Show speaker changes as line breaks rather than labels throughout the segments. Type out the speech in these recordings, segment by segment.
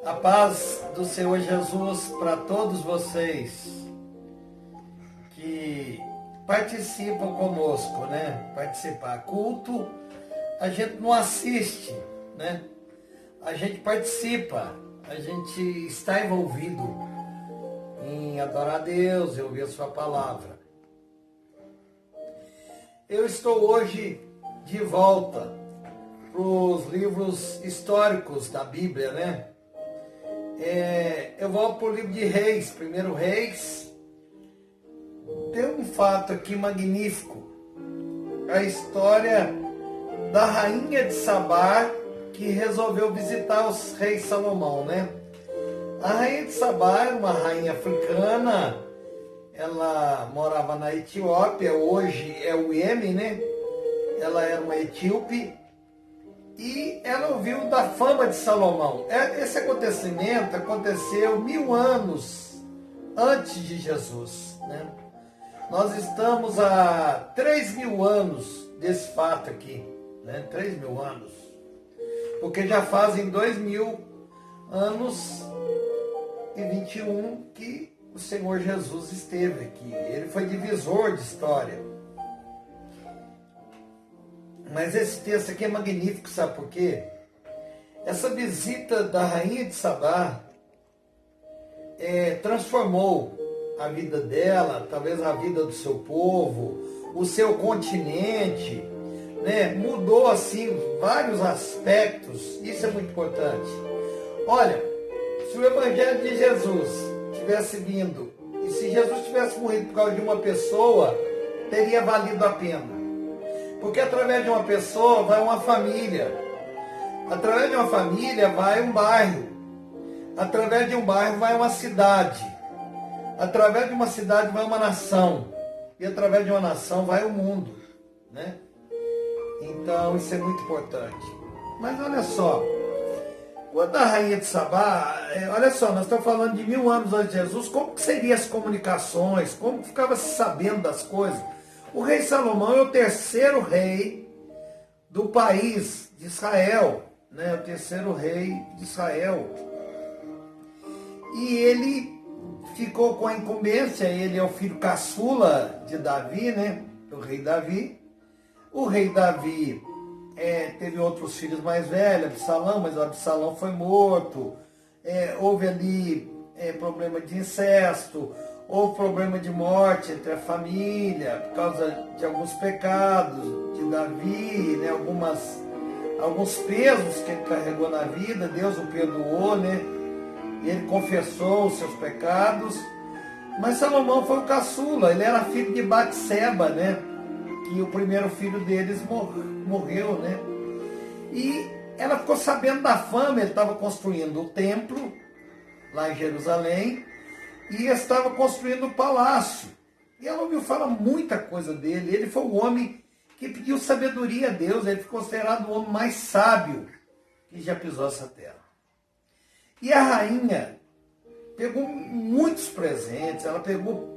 A paz do Senhor Jesus para todos vocês que participam conosco, né? Participar. Culto, a gente não assiste, né? A gente participa, a gente está envolvido em adorar a Deus e ouvir a sua palavra. Eu estou hoje de volta para os livros históricos da Bíblia, né? Eu volto para o livro de Reis, primeiro Reis. Tem um fato aqui magnífico, a história da rainha de Sabá que resolveu visitar os reis Salomão, né? A rainha de Sabá era uma rainha africana, ela morava na Etiópia, hoje é o Iêmen, né? Ela era uma etíope. E ela ouviu da fama de Salomão. Esse acontecimento aconteceu 1000 anos antes de Jesus, né? Nós estamos a 3000 anos desse fato aqui, né? 3000 anos. Porque já fazem 2000 anos e 21 que o Senhor Jesus esteve aqui. Ele foi divisor de história. Mas esse texto aqui é magnífico, sabe por quê? Essa visita da rainha de Sabá transformou a vida dela, talvez a vida do seu povo, o seu continente, né? Mudou assim vários aspectos, isso é muito importante. Olha, se o Evangelho de Jesus tivesse vindo, e se Jesus tivesse morrido por causa de uma pessoa, teria valido a pena. Porque através de uma pessoa vai uma família. Através de uma família vai um bairro. Através de um bairro vai uma cidade. Através de uma cidade vai uma nação. E através de uma nação vai o mundo, né? Então isso é muito importante. Mas olha só, quando a rainha de Sabá, olha só, nós estamos falando de 1000 anos antes de Jesus, como que seriam as comunicações? Como que ficava se sabendo das coisas? O rei Salomão é o terceiro rei do país de Israel, né? O terceiro rei de Israel. E ele ficou com a incumbência, ele é o filho caçula de Davi, né? Do rei Davi. O rei Davi teve outros filhos mais velhos, Absalão, mas o Absalão foi morto. Houve ali problema de incesto. Houve problema de morte entre a família, por causa de alguns pecados de Davi, né? Alguns pesos que ele carregou na vida, Deus o perdoou, né? Ele confessou os seus pecados. Mas Salomão foi o caçula, ele era filho de Batseba, né? Que o primeiro filho deles morreu, né? E ela ficou sabendo da fama, ele estava construindo o templo lá em Jerusalém, e estava construindo o palácio. E ela ouviu falar muita coisa dele. Ele foi o homem que pediu sabedoria a Deus. Ele foi considerado o homem mais sábio que já pisou essa terra. E a rainha pegou muitos presentes. Ela pegou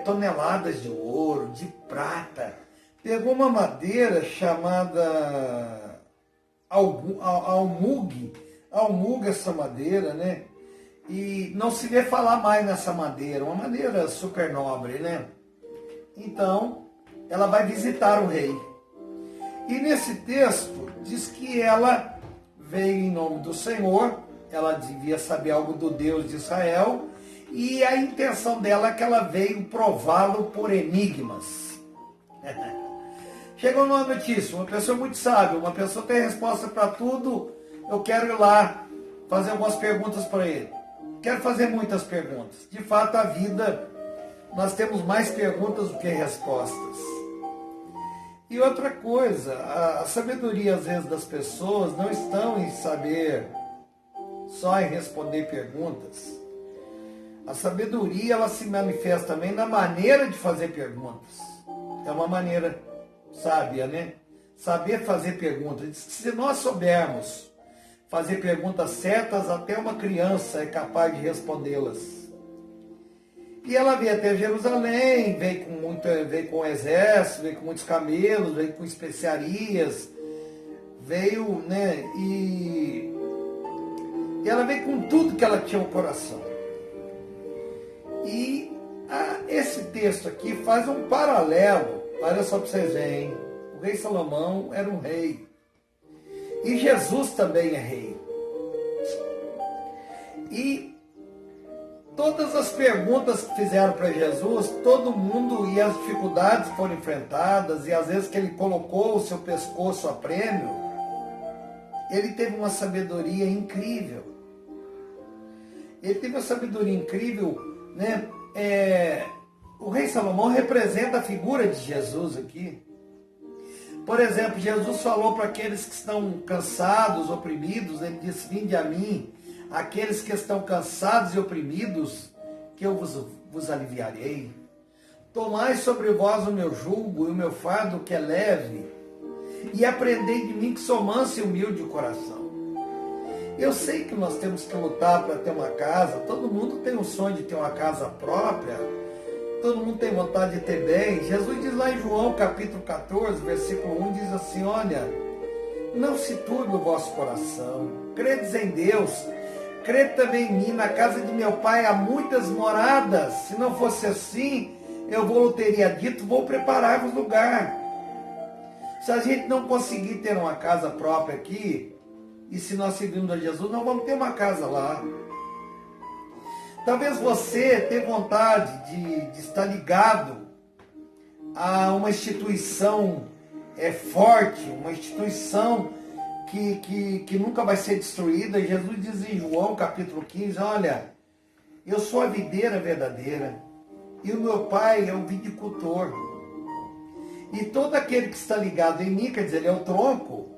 toneladas de ouro, de prata. Pegou uma madeira chamada almugue. Almugue essa madeira, né? E não se vê falar mais nessa madeira, uma madeira super nobre, né? Então, ela vai visitar o rei. E nesse texto, diz que ela veio em nome do Senhor, ela devia saber algo do Deus de Israel, e a intenção dela é que ela veio prová-lo por enigmas. Chegou uma notícia, uma pessoa muito sábia, uma pessoa tem resposta para tudo, eu quero ir lá fazer algumas perguntas para ele. Quero fazer muitas perguntas. De fato, a vida, nós temos mais perguntas do que respostas. E outra coisa, a sabedoria, às vezes, das pessoas não estão em saber só em responder perguntas. A sabedoria, ela se manifesta também na maneira de fazer perguntas. É uma maneira sábia, né? Saber fazer perguntas. Diz que se nós soubermos fazer perguntas certas, até uma criança é capaz de respondê-las. E ela veio até Jerusalém, veio com exército, veio com muitos camelos, veio com especiarias, veio, né, e E ela veio com tudo que ela tinha no coração. E esse texto aqui faz um paralelo. Olha só para vocês verem. O rei Salomão era um rei. E Jesus também é rei. E todas as perguntas que fizeram para Jesus, todo mundo, e as dificuldades que foram enfrentadas, e às vezes que ele colocou o seu pescoço a prêmio, ele teve uma sabedoria incrível. Ele teve uma sabedoria incrível, né? O rei Salomão representa a figura de Jesus aqui. Por exemplo, Jesus falou para aqueles que estão cansados, oprimidos, ele disse: vinde a mim, aqueles que estão cansados e oprimidos, que eu vos aliviarei. Tomai sobre vós o meu jugo e o meu fardo que é leve, e aprendei de mim que sou manso e humilde de coração. Eu sei que nós temos que lutar para ter uma casa, todo mundo tem o sonho de ter uma casa própria, todo mundo tem vontade de ter bem. Jesus diz lá em João capítulo 14, versículo 1, diz assim: olha, não se turbe o vosso coração, credes em Deus, crede também em mim. Na casa de meu pai há muitas moradas, se não fosse assim, eu vou teria dito, vou preparar-vos lugar. Se a gente não conseguir ter uma casa própria aqui, e se nós seguirmos a Jesus, nós vamos ter uma casa lá. Talvez você tenha vontade de estar ligado a uma instituição forte, uma instituição que nunca vai ser destruída. Jesus diz em João capítulo 15, olha, eu sou a videira verdadeira, e o meu pai é o viticultor. E todo aquele que está ligado em mim, quer dizer, ele é o tronco,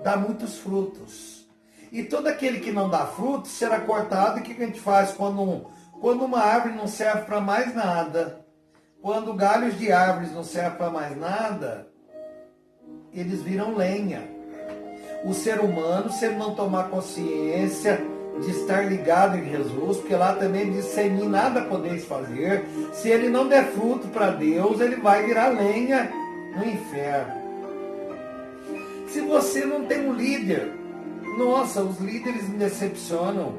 dá muitos frutos. E todo aquele que não dá frutos será cortado. E o que a gente faz quando uma árvore não serve para mais nada? Quando galhos de árvores não servem para mais nada, eles viram lenha. O ser humano, se ele não tomar consciência de estar ligado em Jesus, porque lá também diz: sem mim nada podeis fazer, se ele não der fruto para Deus, ele vai virar lenha no inferno. Se você não tem um líder, nossa, os líderes me decepcionam.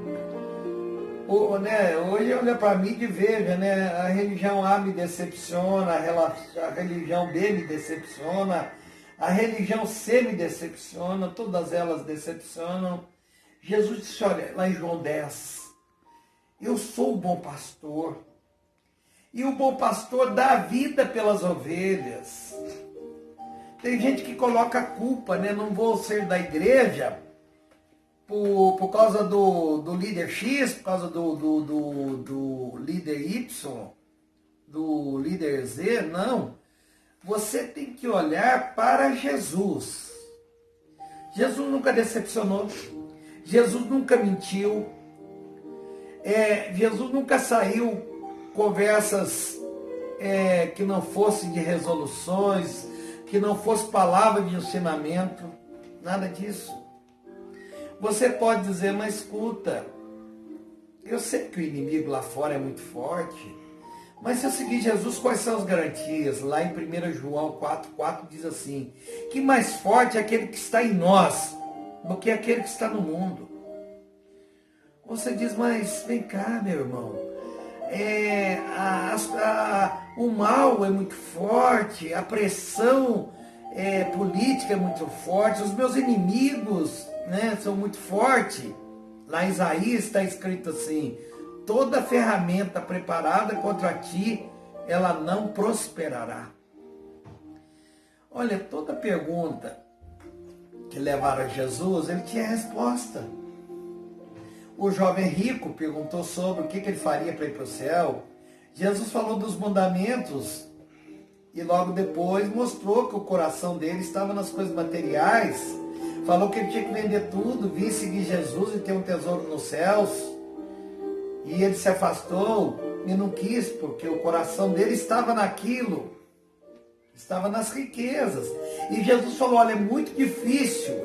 Hoje olha para mim e veja, né? A religião A me decepciona, a religião B me decepciona, a religião C me decepciona, todas elas decepcionam. Jesus disse, olha, lá em João 10, eu sou o bom pastor, e o bom pastor dá a vida pelas ovelhas. Tem gente que coloca a culpa, né? Não vou ser da igreja por causa do líder X, por causa do líder Y, do líder Z. Não. Você tem que olhar para Jesus. Jesus nunca decepcionou. Jesus nunca mentiu. Jesus nunca saiu conversas que não fossem de resoluções, que não fosse palavra de ensinamento, nada disso. Você pode dizer, mas escuta, eu sei que o inimigo lá fora é muito forte, mas se eu seguir Jesus, quais são as garantias? Lá em 1 João 4,4 diz assim, que mais forte é aquele que está em nós do que aquele que está no mundo. Você diz, mas vem cá, meu irmão, o mal é muito forte, a pressão política é muito forte, os meus inimigos, né, são muito fortes. Lá em Isaías está escrito assim, toda ferramenta preparada contra ti, ela não prosperará. Olha, toda pergunta que levaram a Jesus, ele tinha resposta. O jovem rico perguntou sobre o que ele faria para ir para o céu. Jesus falou dos mandamentos e logo depois mostrou que o coração dele estava nas coisas materiais. Falou que ele tinha que vender tudo, vir seguir Jesus e ter um tesouro nos céus. E ele se afastou e não quis, porque o coração dele estava naquilo, estava nas riquezas. E Jesus falou, olha, é muito difícil,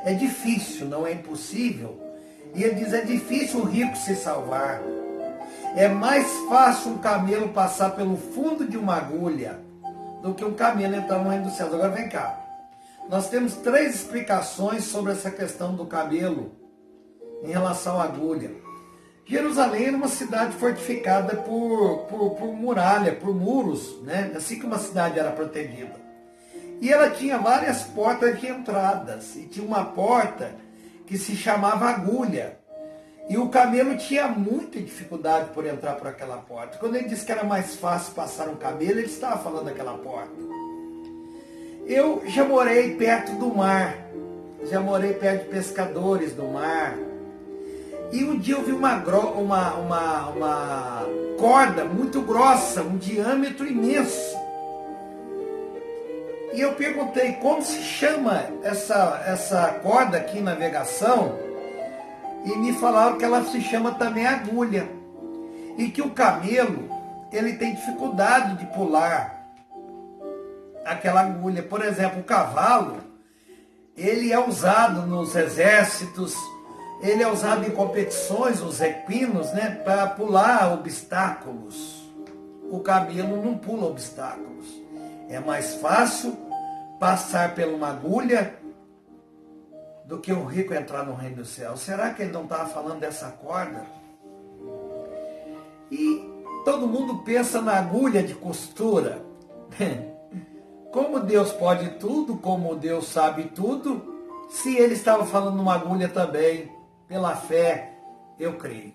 é difícil, não é impossível. E ele diz, é difícil o rico se salvar. É mais fácil um camelo passar pelo fundo de uma agulha do que um camelo entrar no reino dos céus. Agora vem cá. Nós temos 3 explicações sobre essa questão do camelo em relação à agulha. Jerusalém era uma cidade fortificada por muralha, por muros, né? Assim que uma cidade era protegida. E ela tinha várias portas de entradas. E tinha uma porta que se chamava agulha. E o camelo tinha muita dificuldade por entrar por aquela porta. Quando ele disse que era mais fácil passar um camelo, ele estava falando daquela porta. Eu já morei perto do mar. Já morei perto de pescadores do mar. E um dia eu vi uma corda muito grossa, um diâmetro imenso. E eu perguntei, como se chama essa corda aqui em navegação? E me falaram que ela se chama também agulha. E que o camelo, ele tem dificuldade de pular aquela agulha. Por exemplo, o cavalo, ele é usado nos exércitos, ele é usado em competições, os equinos, né, para pular obstáculos. O camelo não pula obstáculos. É mais fácil passar por uma agulha do que um rico entrar no reino do céu. Será que ele não estava falando dessa corda? E todo mundo pensa na agulha de costura. Como Deus pode tudo, como Deus sabe tudo, se ele estava falando numa agulha também, pela fé, eu creio.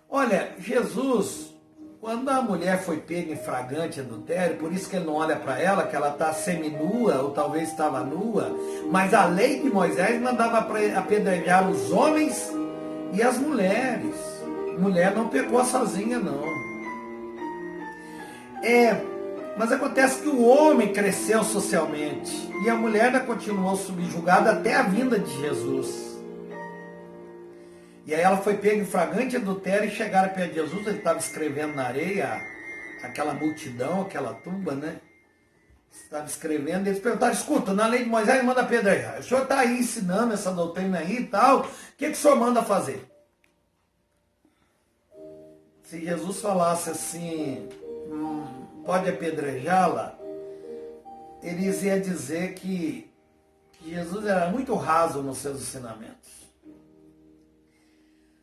Olha, Jesus, quando a mulher foi pega em flagrante adultério, por isso que ele não olha para ela, que ela está seminua, ou talvez estava nua, mas a lei de Moisés mandava apedrejar os homens e as mulheres. Mulher não pecou sozinha, não. Mas acontece que o homem cresceu socialmente, e a mulher ainda continuou subjugada até a vinda de Jesus. E aí ela foi pega em flagrante adultério e chegaram perto de Jesus, ele estava escrevendo na areia, aquela multidão, aquela tumba, né? Estava escrevendo, e eles perguntaram, escuta, na lei de Moisés manda apedrejar. O senhor está aí ensinando essa doutrina aí e tal, o que o senhor manda fazer? Se Jesus falasse assim, pode apedrejá-la, eles iam dizer que Jesus era muito raso nos seus ensinamentos.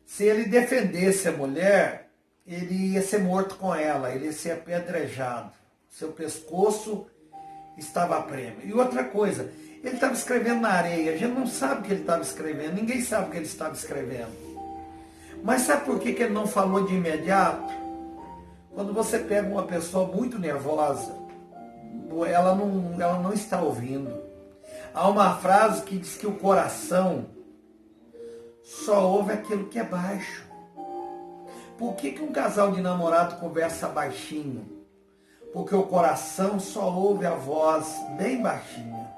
Se ele defendesse a mulher, ele ia ser morto com ela, ele ia ser apedrejado. Seu pescoço estava a prêmio. E outra coisa, ele estava escrevendo na areia, a gente não sabe o que ele estava escrevendo, ninguém sabe o que ele estava escrevendo. Mas sabe por que ele não falou de imediato? Quando você pega uma pessoa muito nervosa, ela não está ouvindo. Há uma frase que diz que o coração só ouve aquilo que é baixo. Por que um casal de namorado conversa baixinho? Porque o coração só ouve a voz bem baixinha.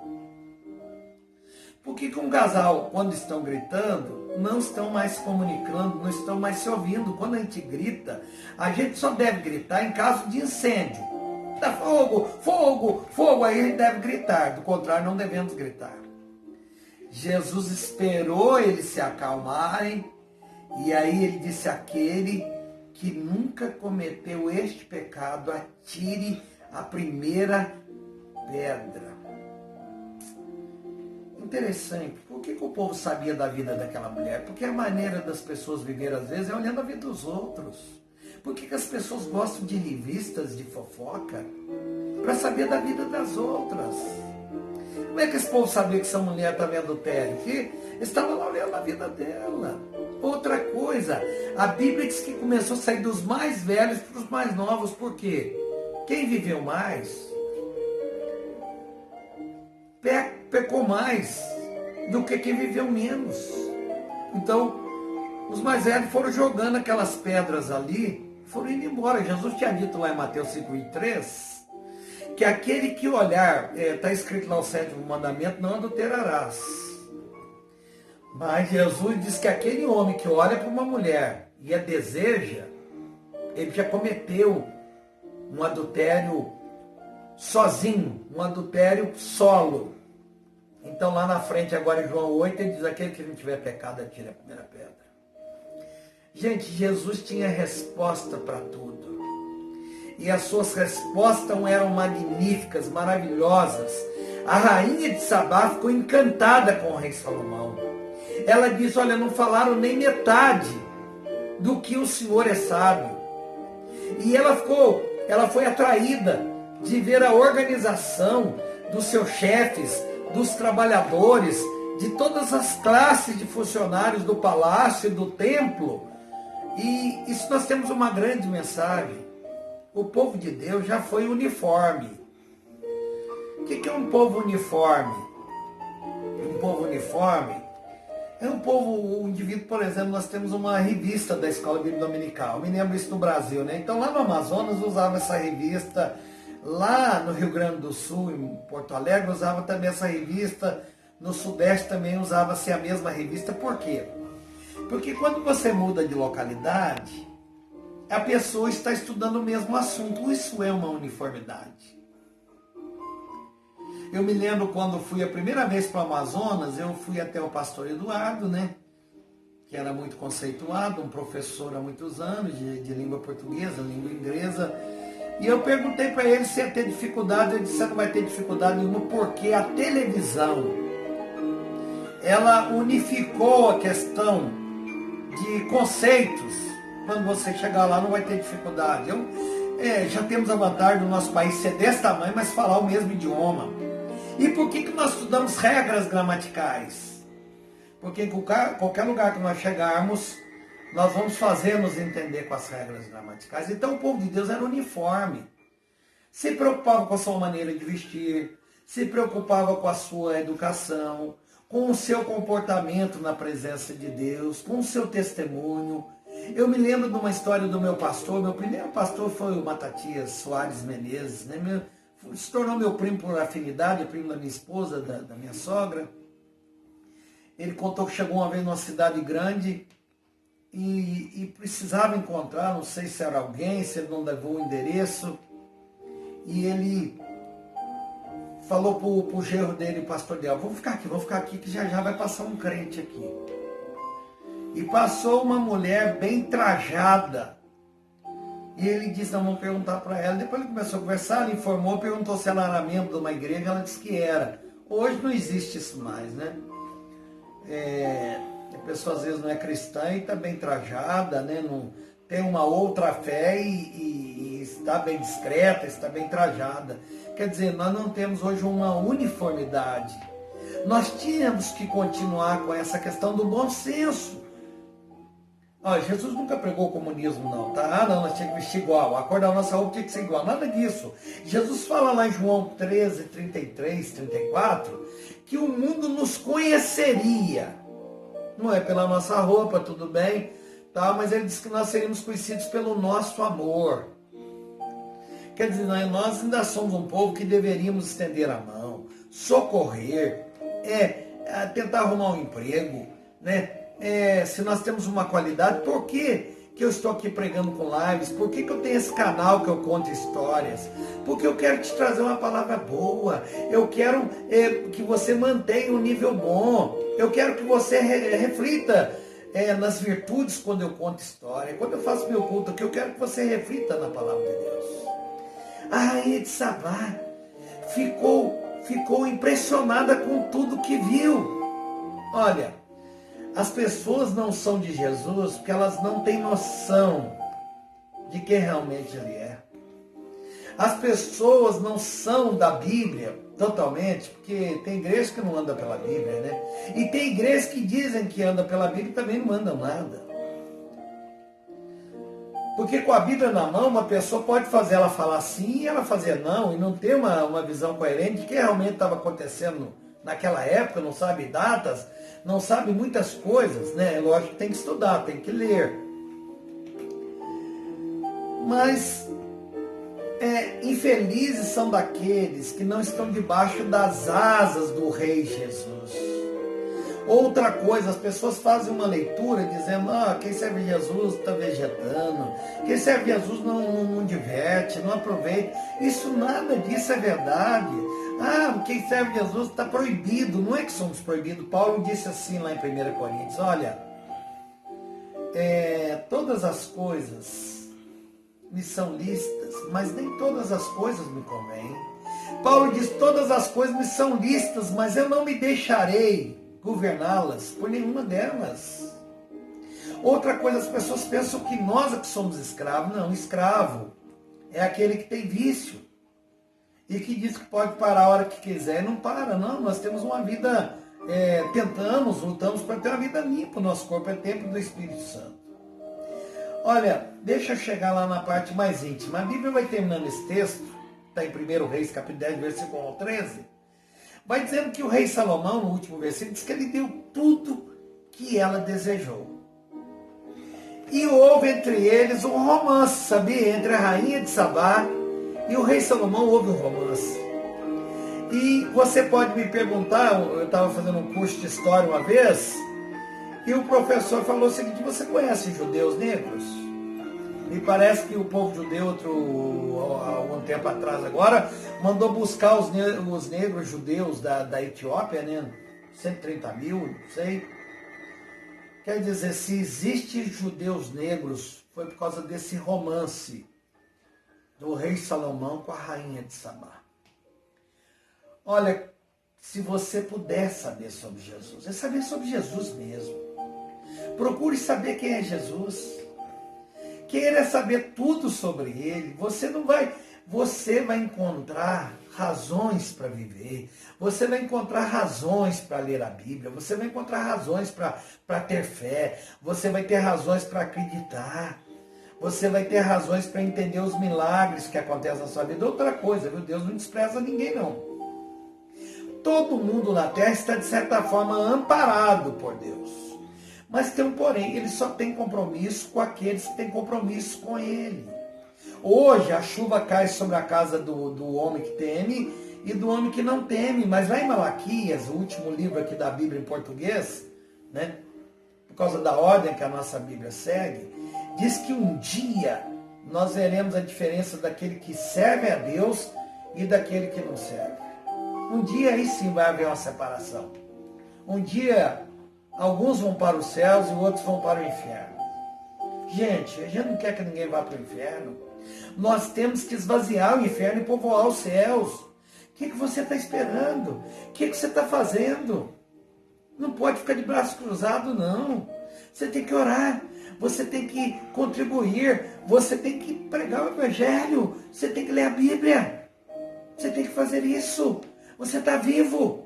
Por que um casal, quando estão gritando, não estão mais se comunicando, não estão mais se ouvindo? Quando a gente grita, a gente só deve gritar em caso de incêndio. Dá fogo, fogo, fogo, aí a gente deve gritar, do contrário não devemos gritar. Jesus esperou eles se acalmarem, e aí ele disse àquele que nunca cometeu este pecado, atire a primeira pedra. Interessante, por que o povo sabia da vida daquela mulher? Porque a maneira das pessoas viver às vezes é olhando a vida dos outros. Por que as pessoas gostam de revistas de fofoca? Para saber da vida das outras. Como é que esse povo sabia que essa mulher estava em adultério? Que estava lá olhando a vida dela. Outra coisa, a Bíblia diz que começou a sair dos mais velhos para os mais novos. Por quê? Quem viveu mais pecou mais do que quem viveu menos. Então, os mais velhos foram jogando aquelas pedras ali, foram indo embora. Jesus tinha dito lá em Mateus 5:3, que aquele que olhar, está escrito lá o 7º mandamento, não adulterarás. Mas Jesus diz que aquele homem que olha para uma mulher e a deseja, ele já cometeu um adultério sozinho, um adultério solo. Então lá na frente, agora em João 8, ele diz, aquele que não tiver pecado, atire a primeira pedra. Gente, Jesus tinha resposta para tudo. E as suas respostas eram magníficas, maravilhosas. A rainha de Sabá ficou encantada com o rei Salomão. Ela diz, olha, não falaram nem metade do que o Senhor é sábio. E ela foi atraída de ver a organização dos seus chefes, dos trabalhadores, de todas as classes de funcionários do palácio e do templo. E isso nós temos uma grande mensagem. O povo de Deus já foi uniforme. O que é um povo uniforme? Um povo uniforme é um povo, um indivíduo, por exemplo, nós temos uma revista da Escola Bíblica Dominical. Me lembro isso no Brasil, né? Então lá no Amazonas usava essa revista, lá no Rio Grande do Sul, em Porto Alegre, usava também essa revista, no Sudeste também usava-se a mesma revista. Por quê? Porque quando você muda de localidade, a pessoa está estudando o mesmo assunto. Isso é uma uniformidade. Eu me lembro quando fui a primeira vez para o Amazonas, eu fui até o pastor Eduardo, né? Que era muito conceituado, um professor há muitos anos de língua portuguesa, língua inglesa. E eu perguntei para ele se ia ter dificuldade. Ele disse que não vai ter dificuldade nenhuma, porque a televisão, ela unificou a questão de conceitos. Quando você chegar lá, não vai ter dificuldade. Já temos a vantagem do nosso país ser desse tamanho, mas falar o mesmo idioma. E por que nós estudamos regras gramaticais? Porque em qualquer lugar que nós chegarmos, nós vamos fazer nos entender com as regras gramaticais. Então o povo de Deus era uniforme. Se preocupava com a sua maneira de vestir, se preocupava com a sua educação, com o seu comportamento na presença de Deus, com o seu testemunho. Eu me lembro de uma história do meu pastor. Meu primeiro pastor foi o Matatias Soares Menezes, né? Se tornou meu primo por afinidade, primo da minha esposa, da minha sogra. Ele contou que chegou uma vez numa cidade grande e precisava encontrar, não sei se era alguém, se ele não levou o endereço. E ele falou pro genro dele, pastor Del, vou ficar aqui que já vai passar um crente aqui. E passou uma mulher bem trajada. E ele disse, não, vamos perguntar para ela. Depois ele começou a conversar, ele informou, perguntou se ela era membro de uma igreja, ela disse que era. Hoje não existe isso mais, né? A pessoa às vezes não é cristã e está bem trajada, né? Não, tem uma outra fé e está bem discreta, está bem trajada. Quer dizer, nós não temos hoje uma uniformidade. Nós tínhamos que continuar com essa questão do bom senso. Jesus nunca pregou o comunismo, não, tá? Não, nós tínhamos que vestir igual, a cor da nossa roupa tinha que ser igual, nada disso. Jesus fala lá em João 13, 33, 34, que o mundo nos conheceria. Não é pela nossa roupa, tudo bem, tá? Mas ele diz que nós seríamos conhecidos pelo nosso amor. Quer dizer, nós ainda somos um povo que deveríamos estender a mão, socorrer, tentar arrumar um emprego, né? Se nós temos uma qualidade, por que eu estou aqui pregando com lives? Por que eu tenho esse canal que eu conto histórias? Porque eu quero te trazer uma palavra boa. Eu quero que você mantenha um nível bom. Eu quero que você reflita nas virtudes quando eu conto história. Quando eu faço meu culto aqui, eu quero que você reflita na palavra de Deus. A rainha de Sabá ficou impressionada com tudo que viu. Olha, as pessoas não são de Jesus porque elas não têm noção de quem realmente Ele é. As pessoas não são da Bíblia totalmente, porque tem igrejas que não andam pela Bíblia, né? E tem igrejas que dizem que andam pela Bíblia e também não andam nada. Porque com a Bíblia na mão, uma pessoa pode fazer ela falar sim e ela fazer não, e não ter uma visão coerente de que realmente estava acontecendo naquela época, não sabe datas, não sabe muitas coisas, né? Lógico que tem que estudar, tem que ler. Mas infelizes são daqueles que não estão debaixo das asas do Rei Jesus. Outra coisa, as pessoas fazem uma leitura dizendo, quem serve Jesus está vegetando, quem serve Jesus não diverte, não aproveita. Isso, nada disso é verdade. Quem serve Jesus está proibido. Não é que somos proibidos. Paulo disse assim lá em 1 Coríntios, olha, todas as coisas me são lícitas, mas nem todas as coisas me convêm. Paulo diz, todas as coisas me são lícitas, mas eu não me deixarei governá-las, por nenhuma delas. Outra coisa, as pessoas pensam que nós é que somos escravos. Não, escravo é aquele que tem vício e que diz que pode parar a hora que quiser e não para. Não, nós temos uma vida, lutamos para ter uma vida limpa. O nosso corpo é templo do Espírito Santo. Olha, deixa eu chegar lá na parte mais íntima. A Bíblia vai terminando esse texto, está em 1 Reis, capítulo 10, versículo 13. Vai dizendo que o rei Salomão, no último versículo, diz que ele deu tudo que ela desejou. E houve entre eles um romance, sabia? Entre a rainha de Sabá e o rei Salomão houve um romance. E você pode me perguntar, eu estava fazendo um curso de história uma vez, e o professor falou o seguinte: você conhece judeus negros? Me parece que o povo judeu, há algum tempo atrás agora, mandou buscar os negros judeus da Etiópia, né? 130 mil, não sei. Quer dizer, se existem judeus negros, foi por causa desse romance do rei Salomão com a rainha de Sabá. Olha, se você puder saber sobre Jesus, é saber sobre Jesus mesmo. Procure saber quem é Jesus. Queira saber tudo sobre ele. Você vai encontrar razões para viver. Você vai encontrar razões para ler a Bíblia. Você vai encontrar razões para ter fé. Você vai ter razões para acreditar. Você vai ter razões para entender os milagres que acontecem na sua vida. Outra coisa, viu? Deus não despreza ninguém, não. Todo mundo na terra está, de certa forma, amparado por Deus. Mas tem um porém, ele só tem compromisso com aqueles que têm compromisso com ele. Hoje a chuva cai sobre a casa do homem que teme e do homem que não teme. Mas lá em Malaquias, o último livro aqui da Bíblia em português, né, por causa da ordem que a nossa Bíblia segue, diz que um dia nós veremos a diferença daquele que serve a Deus e daquele que não serve. Um dia aí sim vai haver uma separação. Um dia alguns vão para os céus e outros vão para o inferno. Gente, a gente não quer que ninguém vá para o inferno. Nós temos que esvaziar o inferno e povoar os céus. O que você está esperando? O que você está fazendo? Não pode ficar de braço cruzado, não. Você tem que orar. Você tem que contribuir. Você tem que pregar o Evangelho. Você tem que ler a Bíblia. Você tem que fazer isso. Você está vivo.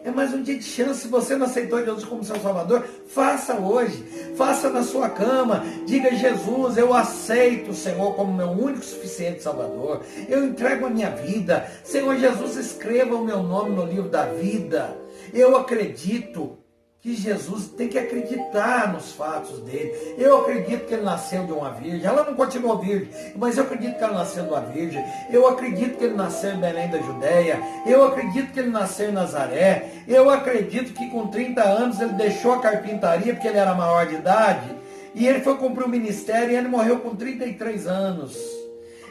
É mais um dia de chance. Se você não aceitou Jesus como seu Salvador, faça hoje. Faça na sua cama. Diga: Jesus, eu aceito o Senhor como meu único e suficiente Salvador. Eu entrego a minha vida. Senhor Jesus, escreva o meu nome no livro da vida. Eu acredito que Jesus tem que acreditar nos fatos dele. Eu acredito que ele nasceu de uma virgem. Ela não continuou virgem, mas eu acredito que ela nasceu de uma virgem. Eu acredito que ele nasceu em Belém da Judéia. Eu acredito que ele nasceu em Nazaré. Eu acredito que com 30 anos ele deixou a carpintaria porque ele era maior de idade. E ele foi cumprir o ministério e ele morreu com 33 anos.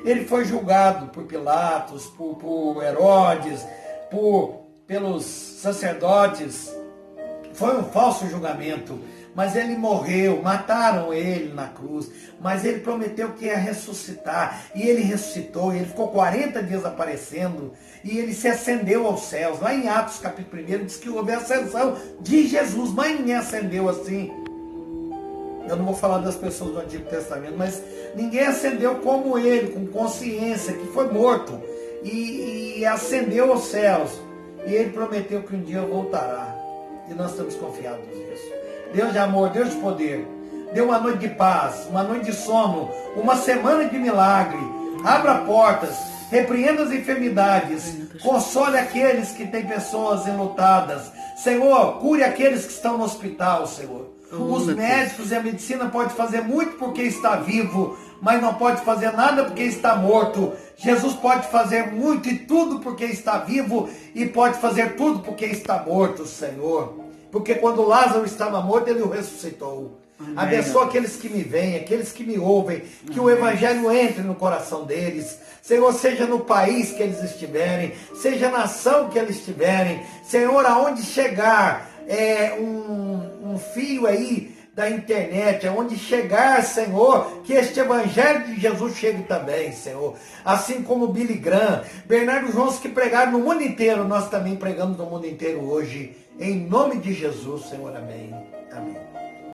Ele foi julgado por Pilatos, por Herodes, pelos sacerdotes. Foi um falso julgamento, mas ele morreu, mataram ele na cruz, mas ele prometeu que ia ressuscitar, e ele ressuscitou, e ele ficou 40 dias aparecendo, e ele se ascendeu aos céus. Lá em Atos capítulo 1 diz que houve a ascensão de Jesus, mas ninguém ascendeu assim. Eu não vou falar das pessoas do Antigo Testamento, mas ninguém ascendeu como ele, com consciência, que foi morto, e ascendeu aos céus, e ele prometeu que um dia voltará. E nós estamos confiados nisso. Deus de amor, Deus de poder, dê uma noite de paz, uma noite de sono, uma semana de milagre. Abra portas, repreenda as enfermidades, console aqueles que têm pessoas enlutadas. Senhor, cure aqueles que estão no hospital, Senhor. Os médicos e a medicina podem fazer muito porque está vivo, mas não pode fazer nada porque está morto. Jesus pode fazer muito e tudo porque está vivo, e pode fazer tudo porque está morto, Senhor. Porque quando Lázaro estava morto, ele o ressuscitou. Amém. Abençoa aqueles que me veem, aqueles que me ouvem, que o Evangelho entre no coração deles. Senhor, seja no país que eles estiverem, seja na nação que eles estiverem. Senhor, aonde chegar um fio aí da internet, aonde chegar, Senhor, que este evangelho de Jesus chegue também, Senhor. Assim como Billy Graham, Bernardo Jones, que pregaram no mundo inteiro, nós também pregamos no mundo inteiro hoje. Em nome de Jesus, Senhor, amém. Amém.